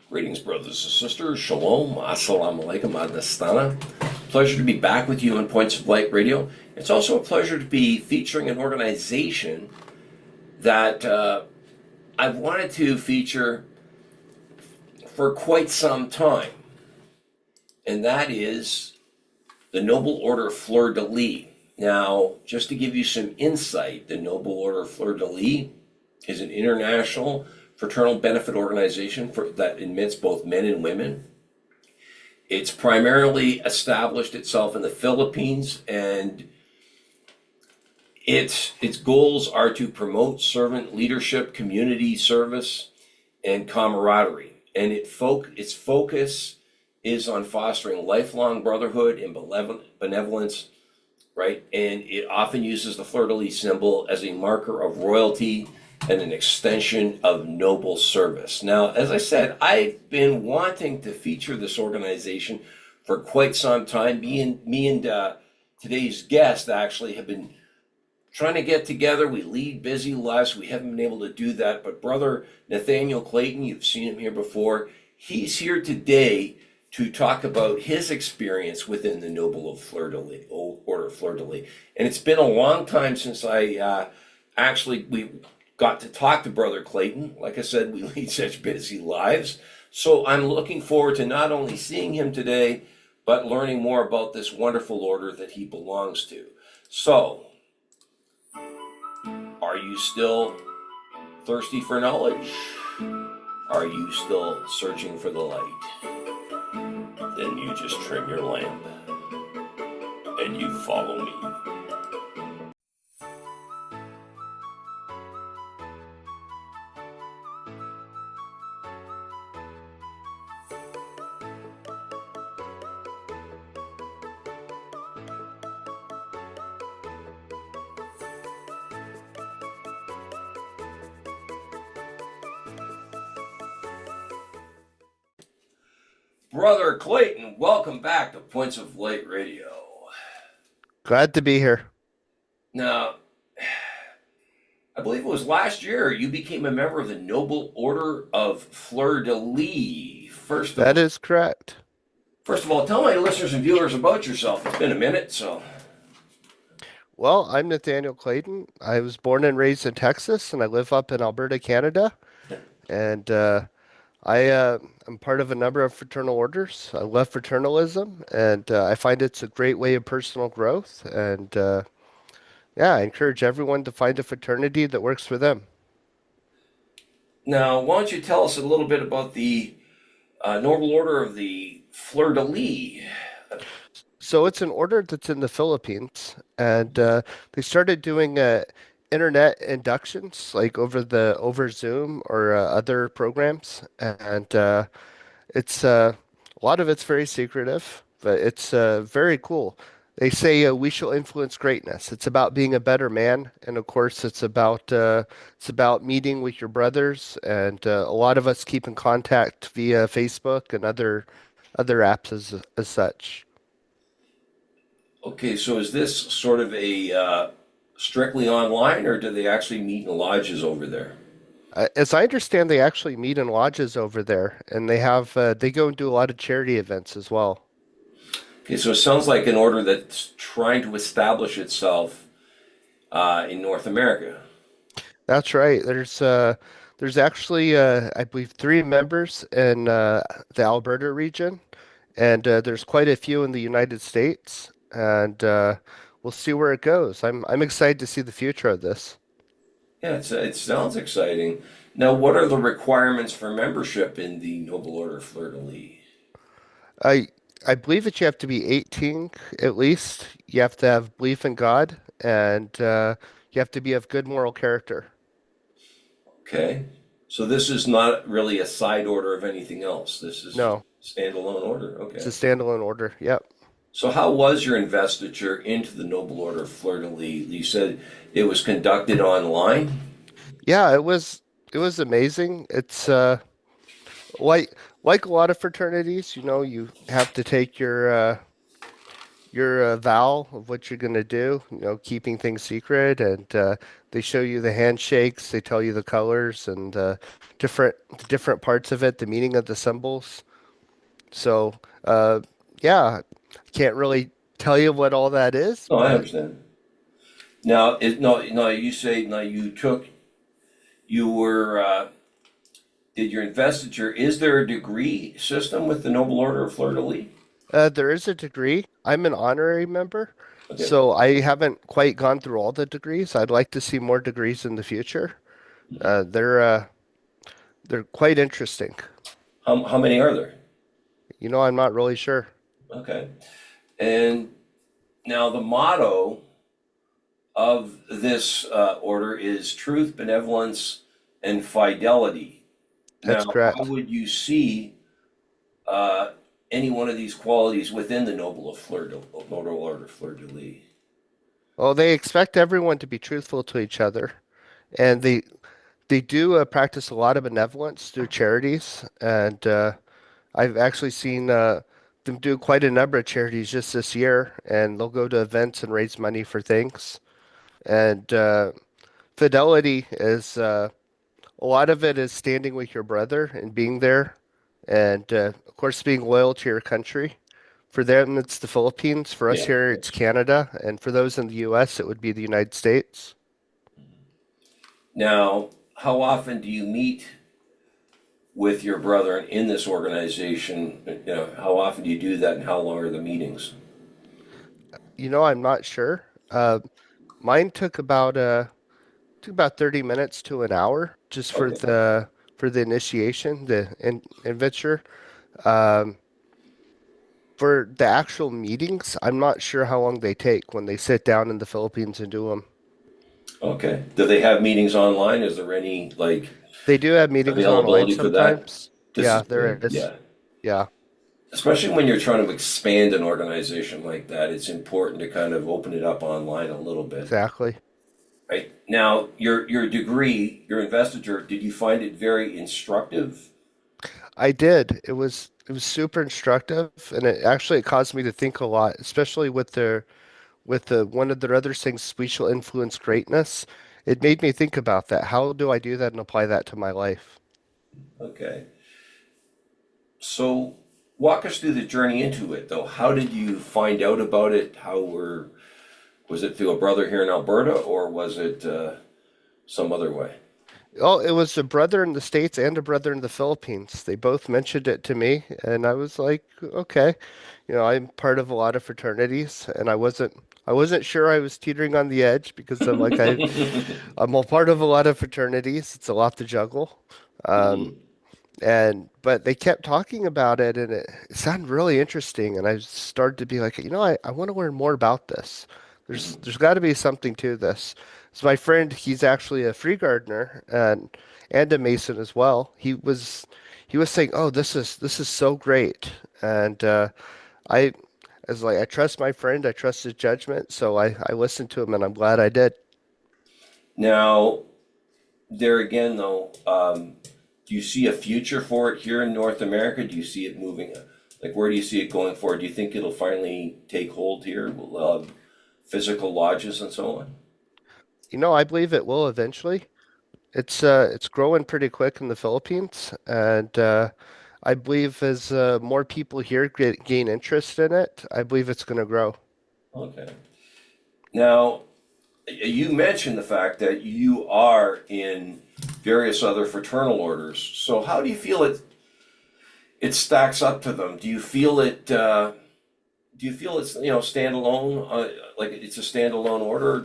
Greetings, brothers and sisters. Shalom. Assalamu alaikum. Ad nastana. Pleasure to be back with you on Points of Light Radio. It's also a pleasure to be featuring an organization that I've wanted to feature for quite some time, and that is the Noble Order of Fleur de Lis. Now, just to give you some insight, the Noble Order of Fleur de Lis is an international fraternal benefit organization that admits both men and women. It's primarily established itself in the Philippines, and its goals are to promote servant leadership, community service, and camaraderie. And its focus is on fostering lifelong brotherhood and benevolence, right? And it often uses the Fleur de Lis symbol as a marker of royalty and an extension of noble service. Now, as I said, I've been wanting to feature this organization for quite some time. Me and today's guest actually have been trying to get together. We lead busy lives. We haven't been able to do that. But Brother Nathaneal Clayton, you've seen him here before. He's here today to talk about his experience within the Noble of Fleur de Lis, Order of Fleur de Lis. And it's been a long time since we got to talk to Brother Clayton. Like I said, we lead such busy lives. So I'm looking forward to not only seeing him today, but learning more about this wonderful order that he belongs to. So, are you still thirsty for knowledge? Are you still searching for the light? Then you just trim your lamp and you follow me. Brother Clayton, welcome back to Points of Light Radio. Glad to be here. Now, I believe it was last year you became a member of the Noble Order of Fleur de Lis. That is correct. First of all, tell my listeners and viewers about yourself. It's been a minute, so. Well, I'm Nathaneal Clayton. I was born and raised in Texas, and I live up in Alberta, Canada. And I'm part of a number of fraternal orders. I love fraternalism, and I find it's a great way of personal growth. And I encourage everyone to find a fraternity that works for them. Now, why don't you tell us a little bit about the Noble Order of the Fleur de Lis? So it's an order that's in the Philippines, and they started doing internet inductions like over Zoom or other programs, and it's a lot of it's very secretive, but it's very cool. They say we shall influence greatness. It's about being a better man, and of course, it's about meeting with your brothers, and a lot of us keep in contact via Facebook and other apps as such. Okay, so is this sort of a strictly online, or do they actually meet in lodges over there? As I understand, they actually meet in lodges over there, and they go and do a lot of charity events as well. Okay, so it sounds like an order that's trying to establish itself in North America. That's right. There's actually I believe three members in the Alberta region, and there's quite a few in the United States, and we'll see where it goes. I'm excited to see the future of this. Yeah, it sounds exciting. Now, what are the requirements for membership in the Noble Order of Fleur de Lis? I I believe that you have to be 18 at least. You have to have belief in God, and you have to be of good moral character. Okay. So this is not really a side order of anything else. This is No, standalone order. it's a Okay. standalone order. Yep. So how was your investiture into the Noble Order of Fleur de Lis? You said it was conducted online. Yeah, it was amazing. It's like like a lot of fraternities, you have to take your vow of what you're going to do, keeping things secret, and they show you the handshakes, they tell you the colors and different parts of it, the meaning of the symbols. So, uh, yeah, can't really tell you what all that is, No, I but understand. Now, no, no, you say now you were did your investiture? Is there a degree system with the Noble Order of Fleur de Lis? there is a degree. I'm an honorary member, Okay. so I haven't quite gone through all the degrees. I'd like to see more degrees in the future. Uh, they're uh, they're quite interesting. How many are there? I'm not really sure. Okay. And now the motto of this order is truth, benevolence, and fidelity. That's Now, how correct. would you see uh, any one of these qualities within the Noble Order Fleur de Lis? Well, they expect everyone to be truthful to each other, and they do practice a lot of benevolence through charities, and I've actually seen them do quite a number of charities just this year, and they'll go to events and raise money for things. And fidelity is a lot of it is standing with your brother and being there, and of course being loyal to your country. For them, it's the Philippines. For us Yeah, of here, it's course. Canada, and for those in the U.S., it would be the United States. Now, how often do you meet with your brother in this organization? How often do you do that, and how long are the meetings? I'm not sure. Mine took about 30 minutes to an hour just for Okay, the initiation, adventure. Um, for the actual meetings, I'm not sure how long they take when they sit down in the Philippines and do them. okay. Do they have meetings online? Is there any like They do have meetings online availability for that? sometimes. This is Yeah, there good. is. Yeah. Yeah, Especially when you're trying to expand an organization like that, it's important to kind of open it up online a little bit. exactly. Right. Now, your degree, your investiture, did you find it very instructive? I did. It was super instructive, and it caused me to think a lot, especially with the one of their other things, we shall influence greatness. It made me think about that. How do I do that and apply that to my life? Okay. So walk us through the journey into it, though. How did you find out about it? Was it through a brother here in Alberta, or was it some other way? Oh, it was a brother in the States and a brother in the Philippines. They both mentioned it to me, and I was like, okay. I'm part of a lot of fraternities, and I wasn't sure I was teetering on the edge because I'm like I'm a part of a lot of fraternities. It's a lot to juggle. Um, Mhm. but they kept talking about it, and it sounded really interesting, and I started to be like, I want to learn more about this. There's got to be something to this. So my friend, he's actually a free gardener and a mason as well. He was saying, "Oh, this is so great," and I was like, I trust my friend, I trust his judgment, so I listened to him, and I'm glad I did. Now, there again, though, do you see a future for it here in North America? Do you see it moving? Like, where do you see it going forward? Do you think it'll finally take hold here? Will physical lodges and so on? I believe it will eventually. It's growing pretty quick in the Philippines, and I believe as more people here gain interest in it, I believe it's going to grow. Okay. Now, you mentioned the fact that you are in various other fraternal orders. So, how do you feel it stacks up to them? Do you feel it? Do you feel it's standalone? Like it's a standalone order?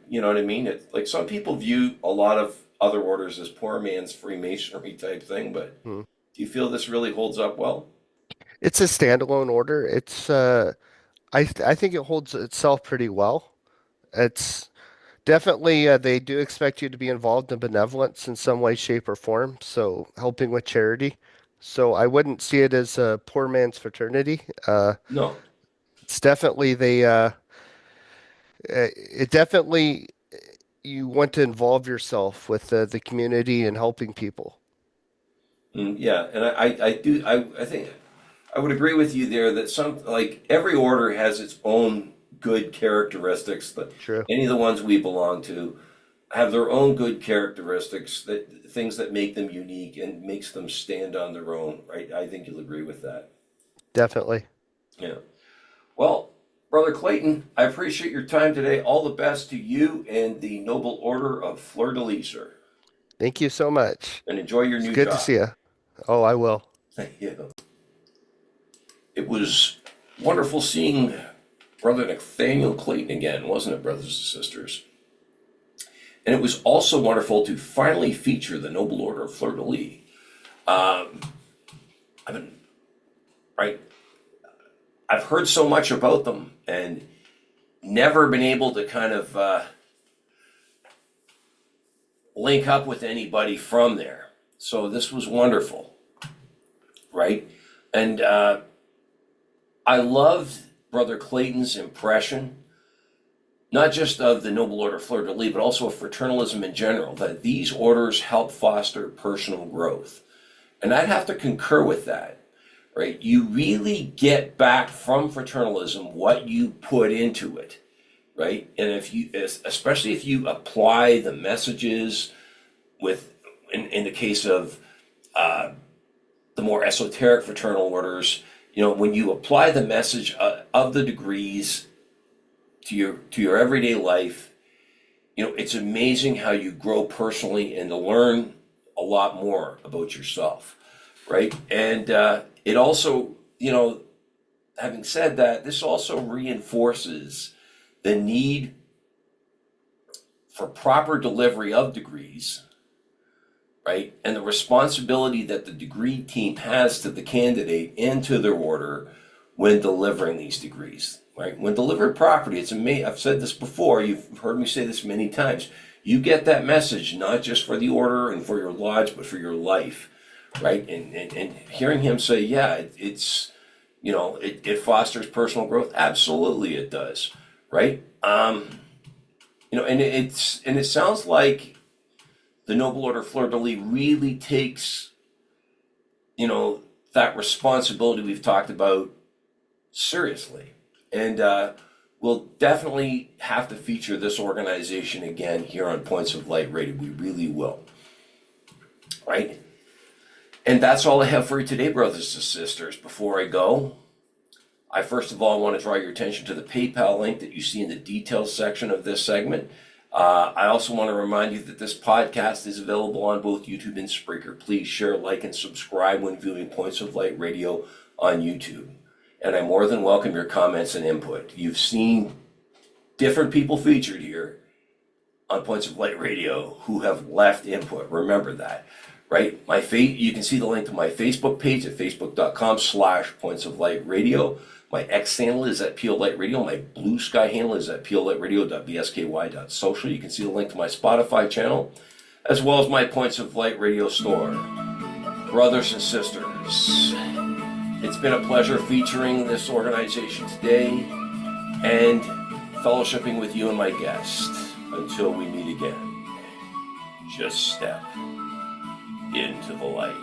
You know what I mean? Like some people view a lot of other orders as poor man's Freemasonry type thing, but Hmm. do you feel this really holds up well? It's a standalone order. I think it holds itself pretty well. It's definitely they do expect you to be involved in benevolence in some way, shape, or form. So helping with charity. So I wouldn't see it as a poor man's fraternity. No. It's definitely it definitely you want to involve yourself with the community and helping people. Yeah, and I do I think I would agree with you there that like every order has its own good characteristics. That True. any of the ones we belong to have their own good characteristics, that things that make them unique and makes them stand on their own, right? I think you'll agree with that. Definitely. Yeah. Well, Brother Clayton, I appreciate your time today. All the best to you and the Noble Order of Fleur de Lis, sir. Thank you so much. And enjoy your It's new good to job. see you. Oh, I will. Thank you. It was wonderful seeing Brother Nathaneal Clayton again, wasn't it, brothers and sisters? And it was also wonderful to finally feature the Noble Order of Fleur de Lis. I've been, right, I've heard so much about them and never been able to kind of link up with anybody from there. So this was wonderful, right? And I loved Brother Clayton's impression, not just of the Noble Order Fleur de Lis, but also of fraternalism in general, that these orders help foster personal growth. And I'd have to concur with that, right? You really get back from fraternalism what you put into it, right? And if you, especially if you apply the messages with, in the case of the more esoteric fraternal orders, you know, when you apply the message of the degrees to your everyday life, you know, it's amazing how you grow personally and to learn a lot more about yourself, right? And it also, you know, having said that, this also reinforces the need for proper delivery of degrees, right? And the responsibility that the degree team has to the candidate and to their order when delivering these degrees, right? When delivered properly, it's amazing. I've said this before. You've heard me say this many times. You get that message not just for the order and for your lodge, but for your life, right? And hearing him say, yeah, it's, you know, it fosters personal growth. Absolutely, it does, right? You know, and it sounds like the Noble Order Fleur de Lis really takes, you know, that responsibility we've talked about seriously. And we'll definitely have to feature this organization again here on Points of Light Radio. We really will. Right? And that's all I have for you today, brothers and sisters. Before I go, I first of all want to draw your attention to the PayPal link that you see in the details section of this segment. I also want to remind you that this podcast is available on both YouTube and Spreaker. Please share, like, and subscribe when viewing Points of Light Radio on YouTube. And I more than welcome your comments and input. You've seen different people featured here on Points of Light Radio who have left input. Remember that, right? You can see the link to my Facebook page at facebook.com/Points of Light Radio. My X handle is at PO Light Radio. My Bluesky handle is at POLightradio.bsky.social. You can see the link to my Spotify channel, as well as my Points of Light Radio store. Brothers and sisters, it's been a pleasure featuring this organization today and fellowshipping with you and my guest. Until we meet again, just step into the light.